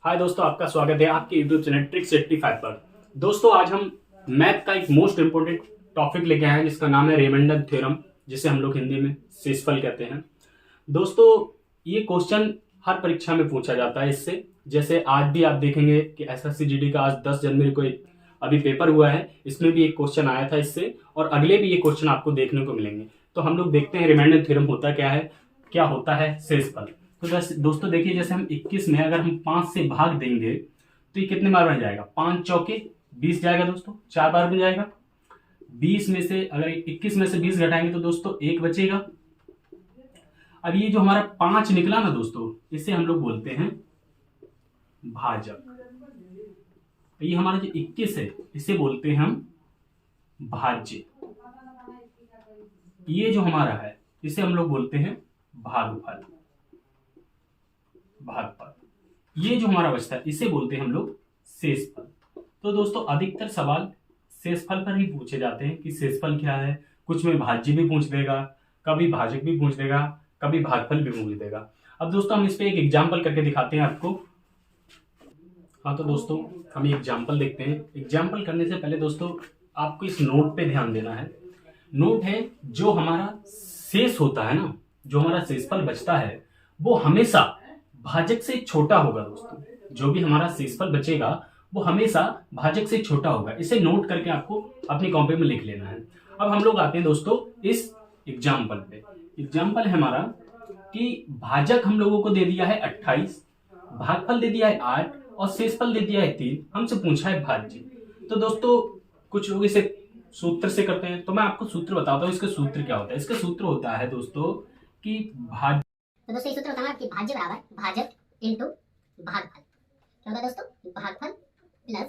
हाय दोस्तों, आपका स्वागत है आपके यूट्यूब चैनल ट्रिक्स 85 पर। दोस्तों, आज हम मैथ का एक मोस्ट इंपोर्टेंट टॉपिक लेके आए हैं जिसका नाम है रिमाइंडर थ्योरम, जिसे हम लोग हिंदी में शेषफल कहते हैं। दोस्तों, ये क्वेश्चन हर परीक्षा में पूछा जाता है इससे। जैसे आज भी आप देखेंगे कि एसएससी जीडी का आज 10 जनवरी को एक अभी पेपर हुआ है, इसमें भी एक क्वेश्चन आया था इससे, और अगले भी ये क्वेश्चन आपको देखने को मिलेंगे। तो हम लोग देखते हैं रिमाइंडर थ्योरम होता क्या है, क्या होता है शेषफल। तो दोस्तों देखिए, जैसे हम 21 में अगर हम 5 से भाग देंगे तो ये कितने बार बन जाएगा, 5 चौके 20 जाएगा दोस्तों, 4 बार बन जाएगा। 20 में से अगर 21 में से 20 घटाएंगे तो दोस्तों 1 बचेगा। अब ये जो हमारा 5 निकला ना दोस्तों, इसे हम लोग बोलते हैं भाजक। ये हमारा जो 21 है इसे बोलते हैं हम भाज्य। ये जो हमारा है इसे हम लोग बोलते हैं भागफल। ये जो हमारा बचता है इसे बोलते हैं हम लोग शेषफल। तो दोस्तों, अधिकतर सवाल शेषफल पर ही पूछे जाते हैं कि शेषफल क्या है। कुछ में भाज्य भी पूछ देगा, कभी भाजक भी पूछ देगा, कभी भागफल भी पूछ देगा। अब दोस्तों, हम इस पे एक एग्जाम्पल करके दिखाते हैं आपको। हाँ, तो दोस्तों हम एग्जाम्पल देखते हैं। एग्जाम्पल करने से पहले दोस्तों आपको इस नोट पे ध्यान देना है। नोट है जो हमारा शेष होता है ना, जो हमारा शेषफल बचता है वो हमेशा भाजक से छोटा होगा। दोस्तों, जो भी हमारा शेषफल बचेगा वो हमेशा भाजक से छोटा होगा। इसे नोट करके आपको अपनी कॉपी में लिख लेना है। अब हम लोग आते हैं दोस्तों इस एग्जाम्पल पे। एग्जाम्पल है हमारा कि भाजक हम लोगों को दे दिया है 28, भागफल दे दिया है 8 और शेषफल दे दिया है 3। हमसे पूछा है भाज्य। तो दोस्तों कुछ लोग इसे सूत्र से करते हैं, तो मैं आपको सूत्र बताता हूँ। इसका सूत्र क्या होता है? इसका सूत्र होता है दोस्तों कि भाज्य। तो दोस्तों ये सूत्र होता है कि भाज्य बराबर भाजक इनटू भागफल। क्या होता है दोस्तों? भागफल प्लस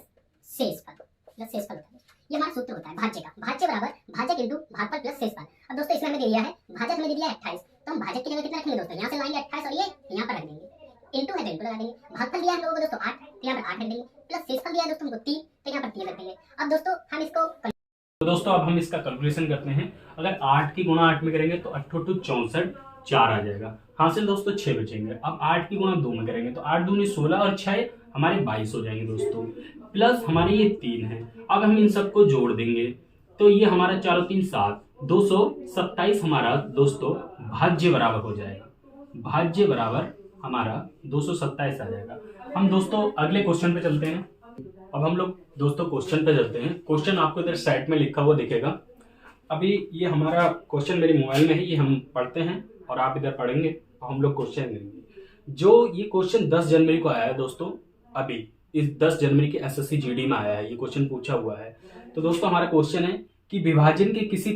शेषफल होता है। ये हमारा सूत्र होता है भाज्य का। भाज्य बराबर भाजक इनटू भागफल प्लस शेषफल। अब दोस्तों इसमें हमें दे दिया है भाजक, हमें दे दिया है 28, तो हम भाजक की जगह कितना रखेंगे दोस्तों? यहाँ से लाएंगे 28 और ये यहाँ पर रख देंगे। इनटू है तो इनटू लगा देंगे। भागफल दिया है हम लोगों को दोस्तों 8, तो यहाँ पर 8 रख देंगे। प्लस शेषफल दिया है दोस्तों हमको 3, तो यहाँ पर 3 रख देंगे। अब दोस्तों हम इसको दोस्तों अब हम इसका कैलकुलेशन करते हैं। अगर 8 की गुणा 8 में करेंगे तो 8 2 64, 4 आ जाएगा। हासिल दोस्तों 6 बचेंगे। अब 8 की गुणा 2 में करेंगे तो 8 दूनी 16 और 6 हमारे 22 हो जाएंगे दोस्तों। प्लस हमारे ये 3 है। अब हम इन सबको जोड़ देंगे तो ये हमारा 4 और 3 7, 227 हमारा दोस्तों भाज्य बराबर हो जाएगा। भाज्य बराबर हमारा 227 आ जाएगा। हम दोस्तों अगले क्वेश्चन पे चलते हैं। अब हम लोग दोस्तों क्वेश्चन पे चलते हैं। क्वेश्चन आपको इधर साइड में लिखा हुआ दिखेगा। अभी ये हमारा क्वेश्चन मेरे मोबाइल में है, ये हम पढ़ते हैं और आप इधर पढ़ेंगे और हम लोग क्वेश्चन लेंगे। जो ये क्वेश्चन 10 जनवरी को आया है दोस्तों, अभी इस 10 जनवरी के एसएससी जीडी में आया है, ये क्वेश्चन पूछा हुआ है। तो दोस्तों हमारा क्वेश्चन है कि विभाजन के किसी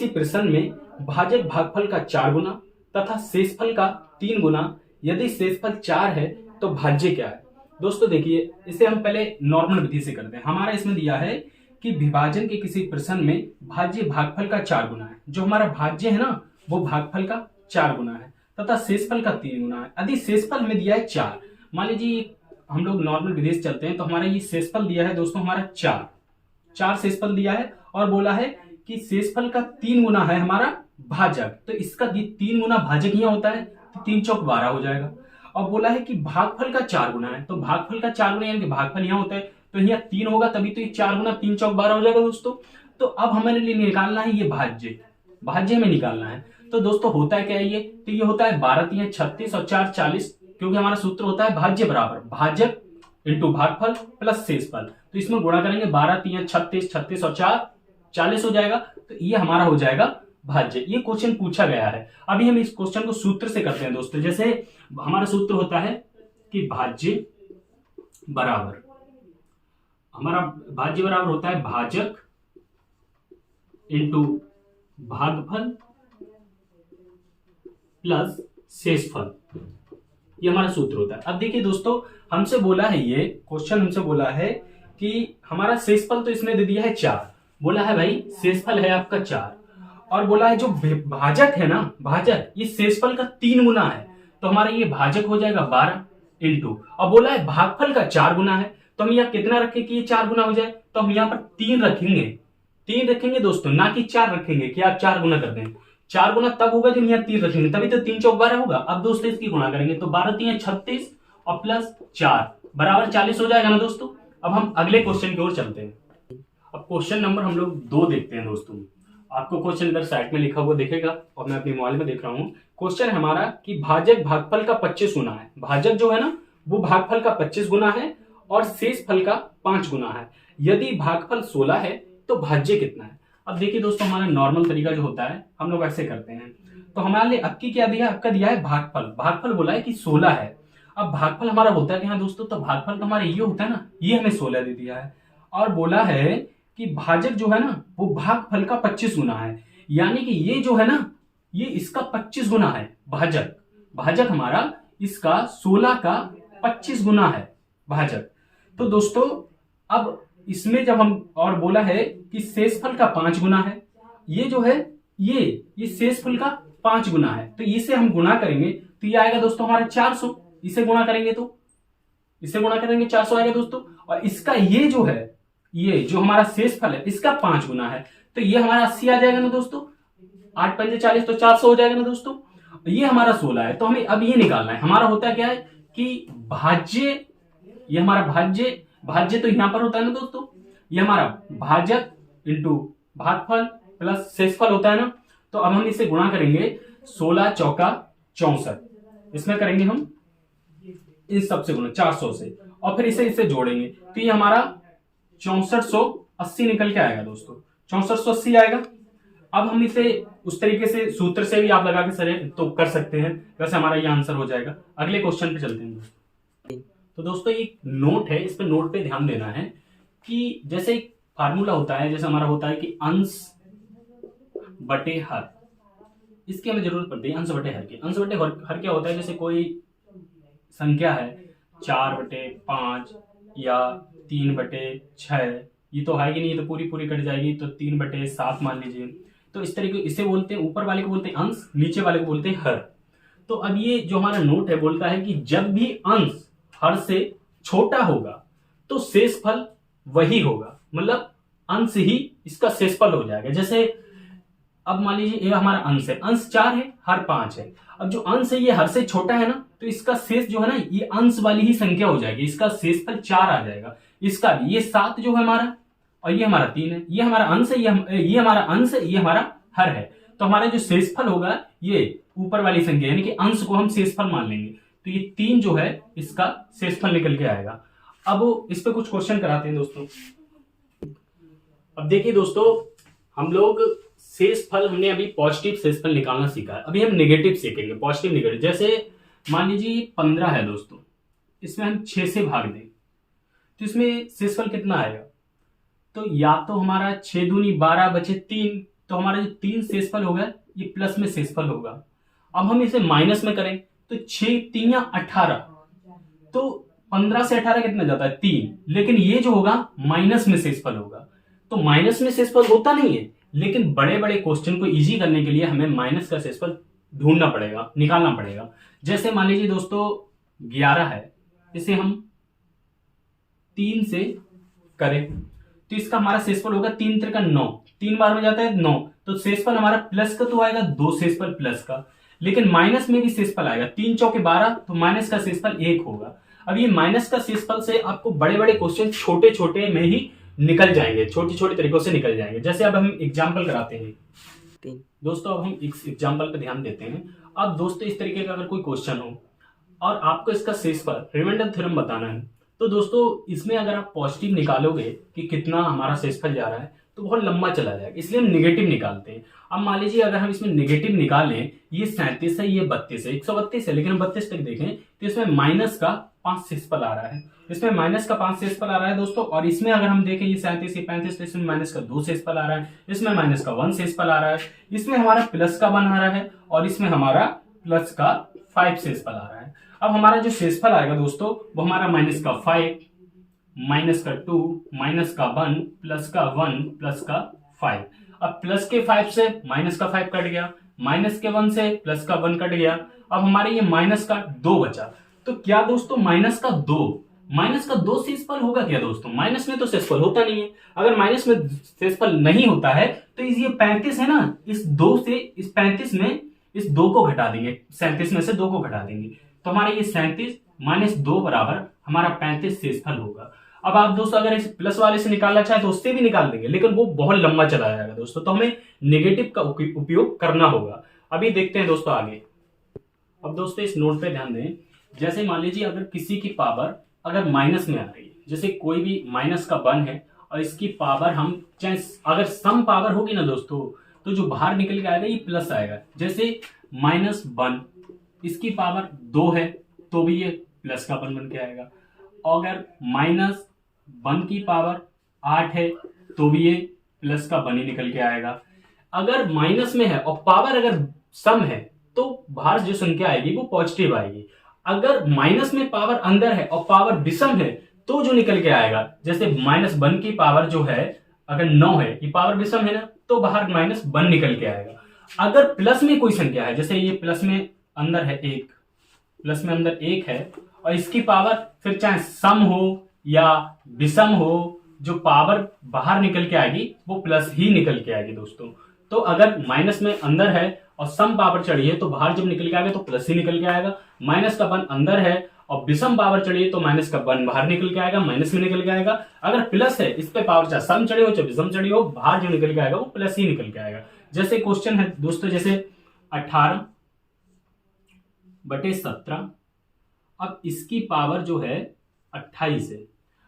प्रश्न में भाजक भागफल का 4 गुना तथा शेषफल का 3 गुना, यदि शेषफल 4 है तो भाज्य क्या है? दोस्तों देखिए, इसे हम पहले नॉर्मल विधि से करते हैं। हमारा इसमें दिया है कि विभाजन के किसी प्रश्न में भाज्य भागफल का 4 गुना है। जो हमारा भाज्य है ना वो भागफल का 4 गुना है तथा शेषफल का 3 गुना है। यदि शेषफल में दिया है 4, मान लीजिए हम लोग नॉर्मल विधि से चलते हैं, तो हमारा ये शेषफल दिया है दोस्तों हमारा 4 शेषफल दिया है और बोला है कि शेषफल का 3 गुना है हमारा भाजक। तो इसका 3 गुना भाजक यहाँ होता है, तो 3 चौक 12 हो जाएगा। और बोला है कि भागफल का 4 गुना है, तो भागफल का 4 गुना यानी कि भागफल यहाँ होता है, तो यहाँ 3 होगा, तभी तो ये 4 गुना 3 चौक 12 हो जाएगा दोस्तों। तो अब हमें निकालना है ये भाज्य हमें निकालना है। तो दोस्तों होता है क्या ये? तो ये होता है 12 3 36 और 4 40, क्योंकि हमारा सूत्र होता है भाज्य बराबर भाजक इंटू भागफल प्लस शेषफल। तो इसमें गुणा करेंगे 12 3 36, 36 और 4 40 हो जाएगा। तो ये हमारा हो जाएगा भाज्य। ये क्वेश्चन पूछा गया है। अभी हम इस क्वेश्चन को सूत्र से करते हैं दोस्तों। जैसे हमारा सूत्र होता है कि भाज्य बराबर होता है भाजक इंटू भागफल प्लस शेषफल। ये हमारा सूत्र होता है। अब देखिए दोस्तों, हमसे बोला है, ये क्वेश्चन हमसे बोला है कि हमारा शेषफल तो इसने दे दिया है 4, बोला है भाई शेषफल है आपका 4, और बोला है जो भाजक है ना, भाजक ये शेषफल का 3 गुना है, तो हमारा ये भाजक हो जाएगा 12 इंटू, और बोला है भागफल का 4 गुना है, तो हम यहाँ कितना रखें कि ये 4 गुना हो जाए? तो हम यहाँ पर 3 रखेंगे दोस्तों, ना कि 4 रखेंगे कि आप 4 गुना कर दें। 4 गुना तब होगा जब यहाँ 3 रखेंगे, तभी तो 3 चौक 12 होगा। अब दोस्तों इसकी गुणा करेंगे तो 12 3 36 और प्लस 4 बराबर 40 हो जाएगा ना दोस्तों। अब हम अगले क्वेश्चन की ओर चलते हैं। अब क्वेश्चन नंबर हम लोग 2 देखते हैं दोस्तों। आपको क्वेश्चन इधर साइड में लिखा हुआ दिखेगा और मैं अपने मोबाइल में देख रहा हूँ। क्वेश्चन है हमारा कि भाजक भागफल का 25 गुना है। भाजक जो है ना वो भागफल का 25 गुना है और शेष फल का 5 गुना है। यदि भागफल 16 है तो भाज्य कितना है। अब देखिए दोस्तों, हमारा नॉर्मल तरीका जो होता है हम लोग ऐसे करते हैं। तो हमारे लिए अब की क्या दिया, आपका दिया है भागफल। भागफल बोला है कि 16 है। अब भागफल हमारा होता है कि हाँ दोस्तों, तो भागफल तो हमारा ये होता है ना, ये हमें 16 दे दिया है और बोला है कि भाजक जो है ना वो भागफल का 25 गुना है। यानी कि ये जो है ना ये इसका 25 गुना है। भाजक भाजक हमारा इसका 16 का 25 गुना है भाजक। तो दोस्तों अब इसमें जब हम और बोला है कि शेषफल का 5 गुना है, ये जो है ये शेषफल का 5 गुना है। तो इसे हम गुणा करेंगे तो ये आएगा दोस्तों हमारा 400। इसे गुणा करेंगे तो इसे गुणा करेंगे 400 आएगा दोस्तों। और इसका ये जो है, ये जो हमारा शेषफल है इसका 5 गुना है, तो ये हमारा 80 आ जाएगा ना दोस्तों। 8 पंजे 40 तो 400 हो जाएगा ना दोस्तों। ये हमारा 16 है, तो हमें अब ये निकालना है। हमारा होता है क्या है कि भाज्य, ये हमारा भाज्य तो यहां पर होता है ना दोस्तों, ये हमारा भाजक इंटू भागफल प्लस शेषफल होता है ना। तो अब हम इसे गुणा करेंगे 16 चौका 64, इसमें करेंगे हम इस सबसे गुणा 400 से और फिर इसे जोड़ेंगे तो ये हमारा 6480 निकल के आएगा दोस्तों। 6480 आएगा। अब हम इसे उस तरीके से सूत्र से भी आप लगा के सर तो कर सकते हैं, वैसे हमारा ये आंसर हो जाएगा। अगले क्वेश्चन पे चलते हैं। तो दोस्तों एक नोट है, इस पे नोट पे ध्यान देना है कि जैसे एक फार्मूला होता है, जैसे हमारा होता है कि अंश बटे हर, इसकी हमें जरूरत पड़ती है अंश बटे हर की। अंश बटे हर क्या होता है, जैसे कोई संख्या है 4/5 या 3/6, ये तो है कि नहीं, ये तो पूरी कट जाएगी, तो 3/7 मान लीजिए। तो इस तरीके इसे बोलते हैं, ऊपर वाले को बोलते हैं अंश, नीचे वाले को बोलते हैं हर। तो अब ये जो हमारा नोट है बोलता है कि जब भी अंश हर से छोटा होगा तो शेषफल वही होगा, मतलब अंश ही इसका शेषफल हो जाएगा। जैसे अब मान लीजिए ये हमारा अंश है, अंश 4 है, हर 5 है। अब जो अंश है ये हर से छोटा है ना, तो इसका शेष जो है ना ये अंश वाली ही संख्या हो जाएगी, इसका शेषफल 4 आ जाएगा। इसका भी ये 7 जो है हमारा और ये हमारा 3 है, ये हमारा अंश है, ये हमारा अंश है, ये हमारा हर है। तो हमारा जो शेषफल होगा ये ऊपर वाली संख्या यानी कि अंश को हम शेषफल मान लेंगे, तो ये 3 जो है इसका शेषफल निकल के आएगा। अब इस पे कुछ क्वेश्चन कराते हैं दोस्तों। अब देखिए दोस्तों, हम लोग शेषफल, हमने अभी पॉजिटिव शेषफल निकालना सीखा है, अभी हम नेगेटिव सीखेंगे, पॉजिटिव नेगेटिव। जैसे मान लीजिए 15 है दोस्तों, इसमें हम 6 से भाग दें तो इसमें शेषफल कितना आएगा, तो या तो हमारा 6 दूनी 12 बचे 3, तो हमारा जो 3 शेषफल होगा ये प्लस में शेषफल होगा। अब हम इसे माइनस में करें तो 6 3 18, तो 15 से 18 कितना जाता है 3, लेकिन ये जो होगा माइनस में शेषफल होगा। तो माइनस में शेषफल होता नहीं है, लेकिन बड़े बड़े क्वेश्चन को इजी करने के लिए हमें माइनस का शेषफल ढूंढना पड़ेगा, निकालना पड़ेगा। जैसे मान लीजिए दोस्तों 11 है, इसे हम 3 से करें तो इसका हमारा शेषफल होगा 3 त्रिका 9, 3 बार में जाता है 9, तो शेषफल हमारा प्लस का तो आएगा 2 शेषफल प्लस का, लेकिन माइनस में भी शेषफल आएगा 3 चौके 12, तो माइनस का शेषफल 1 होगा। अब ये माइनस का शेषफल से आपको बड़े बड़े क्वेश्चन छोटे छोटे में ही निकल जाएंगे, छोटे छोटे तरीकों से निकल जाएंगे। जैसे अब हम एग्जाम्पल कराते हैं दोस्तों, अब हम इस एग्जाम्पल पे ध्यान देते हैं। अब दोस्तों इस तरीके का अगर कोई क्वेश्चन हो और आपको इसका शेषफल रिमाइंडर थ्योरम बताना है, तो दोस्तों इसमें अगर आप पॉजिटिव निकालोगे कि कितना हमारा शेषफल जा रहा है तो बहुत लंबा चला जाएगा, इसलिए हम नेगेटिव निकालते हैं। अब मान लीजिए अगर हम इसमें नेगेटिव निकालें, ये 37 है, ये 32 है, 132 है, लेकिन हम 32 तक देखें तो इसमें माइनस का 5 शेषफल आ रहा है, इसमें माइनस का 5 शेषफल आ रहा है दोस्तों। और इसमें अगर हम देखें ये 37 ये 35, तो इसमें माइनस का 2 शेषफल आ रहा है, इसमें माइनस का 1 शेषफल आ रहा है, इसमें हमारा प्लस का 1 आ रहा है और इसमें हमारा प्लस का 5 शेषफल आ रहा है। अब हमारा जो शेषफल आएगा दोस्तों वो हमारा माइनस का 5, माइनस का 2, माइनस का 1, प्लस का 1, प्लस का 5। अब प्लस के 5 से माइनस का 5 कट गया, माइनस के 1 से प्लस का 1 कट गया। अब हमारे ये माइनस का 2 बचा, तो क्या दोस्तों माइनस का 2 शेषफल होगा क्या दोस्तों? माइनस में तो शेषफल होता नहीं है। अगर माइनस में शेषफल नहीं होता है तो ये 35 है ना, इस 2 से इस 35 में इस 2 को घटा देंगे, 37 में से 2 को घटा देंगे, तो हमारे ये 37 -2 बराबर हमारा 35 शेषफल होगा। अब आप दोस्तों अगर इस प्लस वाले से निकालना चाहे तो उससे भी निकाल देंगे, लेकिन वो बहुत लंबा चला जाएगा दोस्तों, तो हमें नेगेटिव का उपयोग करना होगा। अभी देखते हैं दोस्तों आगे। अब दोस्तों इस नोट पे ध्यान दें, जैसे मान लीजिए अगर किसी की पावर अगर माइनस में आ रही है, जैसे कोई भी माइनस का 1 है और इसकी पावर हम चाहे अगर सम पावर होगी ना दोस्तों, तो जो बाहर निकल के आएगा ये प्लस आएगा। जैसे -1 इसकी पावर 2 है तो भी ये प्लस का 1 बन के आएगा। और अगर -1 की पावर 8 है तो भी ये प्लस का 1 ही निकल के आएगा। अगर माइनस में है और पावर अगर सम है तो बाहर जो संख्या आएगी वो पॉजिटिव आएगी। अगर माइनस में पावर अंदर है और पावर विषम है तो जो निकल के आएगा, जैसे -1 की पावर जो है अगर 9 है, ये पावर विषम है ना, तो बाहर -1 निकल के आएगा। अगर प्लस में कोई संख्या है, जैसे ये प्लस में अंदर है 1, प्लस में अंदर 1 है और इसकी पावर फिर चाहे सम हो या विषम हो, जो पावर बाहर निकल के आएगी वो प्लस ही निकल के आएगी दोस्तों। तो अगर माइनस में अंदर है और सम पावर चढ़ी है तो बाहर जब निकल के आएगा तो प्लस ही निकल के आएगा। माइनस का 1 अंदर है और विषम पावर चढ़ी है तो माइनस का 1 बाहर निकल के आएगा, माइनस में निकल के आएगा। अगर प्लस है, इस पे पावर चाहे सम चढ़ी हो चाहे विषम चढ़ी हो, बाहर जो निकल के आएगा वो प्लस ही निकल के आएगा। जैसे क्वेश्चन है दोस्तों, जैसे 18/17, अब इसकी पावर जो है 28 है।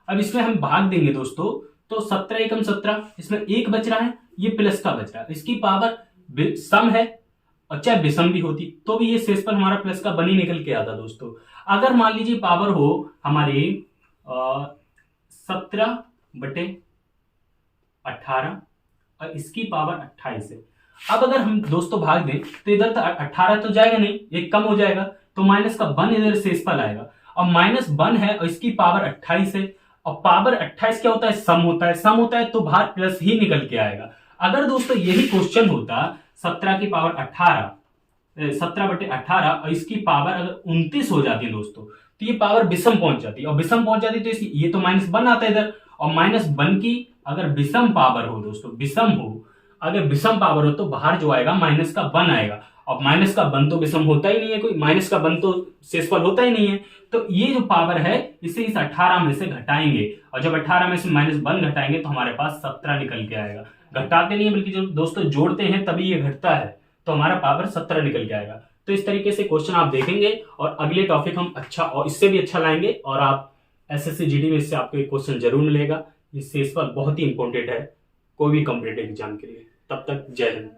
अब इसमें हम भाग देंगे दोस्तों, तो 17 एकम 17, इसमें 1 बच रहा है, ये प्लस का बच रहा है। इसकी पावर सम है और चाहे विषम भी होती तो भी ये शेषफल हमारा प्लस का 1 ही निकल के आता दोस्तों। अगर मान लीजिए पावर हो हमारी 17/18 और इसकी पावर 28 है। अब अगर हम दोस्तों भाग दें तो इधर तो 18 तो जाएगा नहीं, ये कम हो जाएगा, तो माइनस का 1 इधर शेषफल आएगा। और -1 है और इसकी पावर 28 है, और पावर 28 क्या होता है, सम होता है। सम होता है तो बाहर प्लस ही निकल के आएगा। अगर दोस्तों यही क्वेश्चन होता 17 की पावर 18, 17/18 और इसकी पावर अगर 29 हो जाती है दोस्तों, तो ये पावर विषम पहुंच जाती है, और विषम पहुंच जाती तो ये तो -1 आता है इधर, और -1 की अगर विषम पावर हो दोस्तों, विषम हो, अगर विषम पावर हो तो बाहर जो आएगा माइनस का 1 आएगा। और माइनस का 1 तो विषम होता ही नहीं है, कोई माइनस का 1 तो शेषफल होता ही नहीं है। तो ये जो पावर है इसे इस 18 में से घटाएंगे, और जब 18 में से -1 घटाएंगे तो हमारे पास 17 निकल के आएगा। घटाते नहीं है बल्कि जब दोस्तों जोड़ते हैं तभी ये घटता है, तो हमारा पावर 17 निकल के आएगा। तो इस तरीके से क्वेश्चन आप देखेंगे और अगले टॉपिक हम अच्छा और इससे भी अच्छा लाएंगे, और आप एसएससी जीडी में इससे आपको एक क्वेश्चन जरूर मिलेगा। ये शेषफल बहुत ही इंपॉर्टेंट है कोई भी कॉम्पिटिटिव एग्जाम के लिए। तब तक जय हिंद।